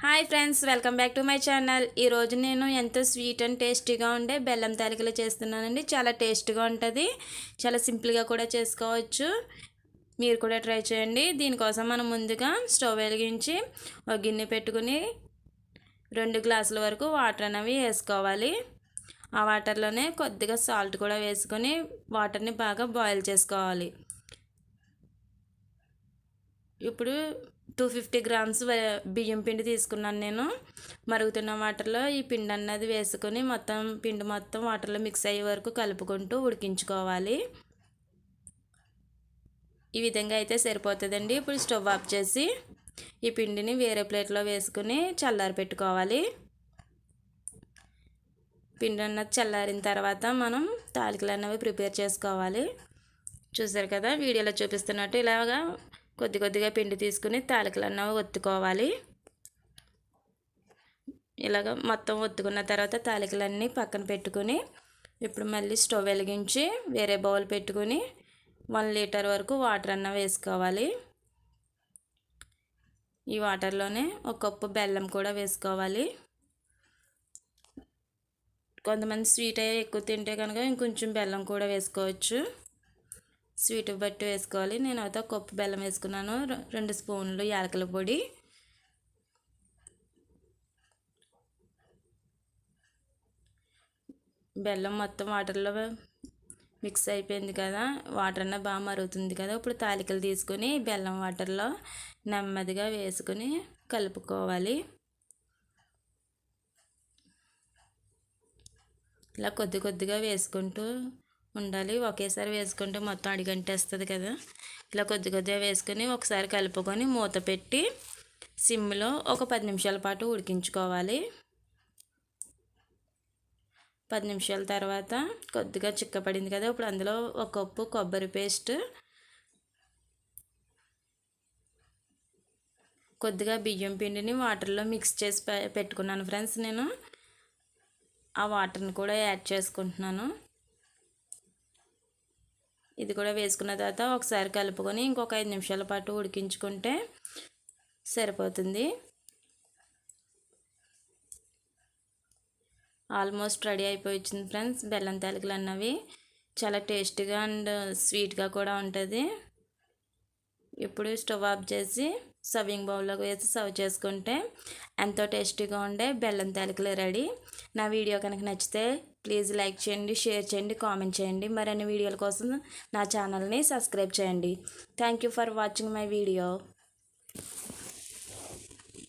Hi friends, welcome back to my channel. ఈరోజు నేను ఎంతో స్వీట్ అండ్ టేస్టీగా ఉండే బెల్లం తాలికలు చేస్తున్నానండి. చాలా టేస్ట్గా ఉంటుంది, చాలా సింపుల్గా కూడా చేసుకోవచ్చు. మీరు కూడా ట్రై చేయండి. దీనికోసం మనం ముందుగా స్టవ్ వెలిగించి ఒక గిన్నె పెట్టుకుని 2 గ్లాసుల వరకు వాటర్ అనేవి వేసుకోవాలి. ఆ వాటర్లోనే కొద్దిగా సాల్ట్ కూడా వేసుకొని వాటర్ని బాగా బాయిల్ చేసుకోవాలి. ఇప్పుడు 250 గ్రామ్స్ బియ్యం పిండి తీసుకున్నాను నేను. మరుగుతున్న వాటర్లో ఈ పిండి అన్నది వేసుకొని పిండి మొత్తం వాటర్లో మిక్స్ అయ్యే వరకు కలుపుకుంటూ ఉడికించుకోవాలి. ఈ విధంగా అయితే సరిపోతుందండి. ఇప్పుడు స్టవ్ ఆఫ్ చేసి ఈ పిండిని వేరే ప్లేట్లో వేసుకుని చల్లారి పెట్టుకోవాలి. పిండి అన్నది చల్లారిన తర్వాత మనం తాలికలు అనేవి ప్రిపేర్ చేసుకోవాలి. చూసారు కదా, వీడియోలో చూపిస్తున్నట్టు ఇలాగా కొద్దిగా పిండి తీసుకుని తాలికలు అన్నవి ఒత్తుకోవాలి. ఇలాగ మొత్తం ఒత్తుకున్న తర్వాత తాలికలన్నీ పక్కన పెట్టుకుని ఇప్పుడు మళ్ళీ స్టవ్ వెలిగించి వేరే బౌల్ పెట్టుకుని 1 లీటర్ వరకు వాటర్ అన్నవి వేసుకోవాలి. ఈ వాటర్లోనే ఒక కప్పు బెల్లం కూడా వేసుకోవాలి. కొంతమంది స్వీట్ ఎక్కువ తింటే కనుక ఇంకొంచెం బెల్లం కూడా వేసుకోవచ్చు. స్వీట్ బట్టి వేసుకోవాలి. నేను అయితే ఒక కప్పు బెల్లం వేసుకున్నాను. 2 స్పూన్లు యాలకుల పొడి, బెల్లం మొత్తం వాటర్లో మిక్స్ అయిపోయింది కదా, వాటర్ అన్న బాగా మరుగుతుంది కదా. ఇప్పుడు తాలికలు తీసుకొని బెల్లం వాటర్లో నెమ్మదిగా వేసుకొని కలుపుకోవాలి. ఇలా కొద్దిగా వేసుకుంటూ ఉండాలి. ఒకేసారి వేసుకుంటే మొత్తం అడిగంటేస్తుంది కదా. ఇలా కొద్దిగా వేసుకొని ఒకసారి కలుపుకొని మూత పెట్టి సిమ్లో ఒక 10 నిమిషాల పాటు ఉడికించుకోవాలి. 10 నిమిషాల తర్వాత కొద్దిగా చిక్కపడింది కదా. ఇప్పుడు అందులో ఒక కప్పు కొబ్బరి పేస్ట్, కొద్దిగా బియ్యం పిండిని వాటర్లో మిక్స్ చేసి పెట్టుకున్నాను ఫ్రెండ్స్. నేను ఆ వాటర్ని కూడా యాడ్ చేసుకుంటున్నాను. ఇది కూడా వేసుకున్న తర్వాత ఒకసారి కలుపుకొని ఇంకొక 5 నిమిషాల పాటు ఉడికించుకుంటే సరిపోతుంది. ఆల్మోస్ట్ రెడీ అయిపోయి వచ్చింది ఫ్రెండ్స్. బెల్లం తాలికలు అన్నవి చాలా టేస్టీగా అండ్ స్వీట్గా కూడా ఉంటుంది. ఇప్పుడు స్టవ్ ఆఫ్ చేసి సర్వింగ్ బౌల్లోకి వేసి సర్వ్ చేసుకుంటే ఎంతో టేస్టీగా ఉండే బెల్లం తాలికలు రెడీ. నా వీడియో కనుక నచ్చితే ప్లీజ్ లైక్ చేయండి, షేర్ చేయండి, కామెంట్ చేయండి. మరిన్ని వీడియోల కోసం నా ఛానల్ని సబ్స్క్రైబ్ చేయండి. Thank you for watching my video.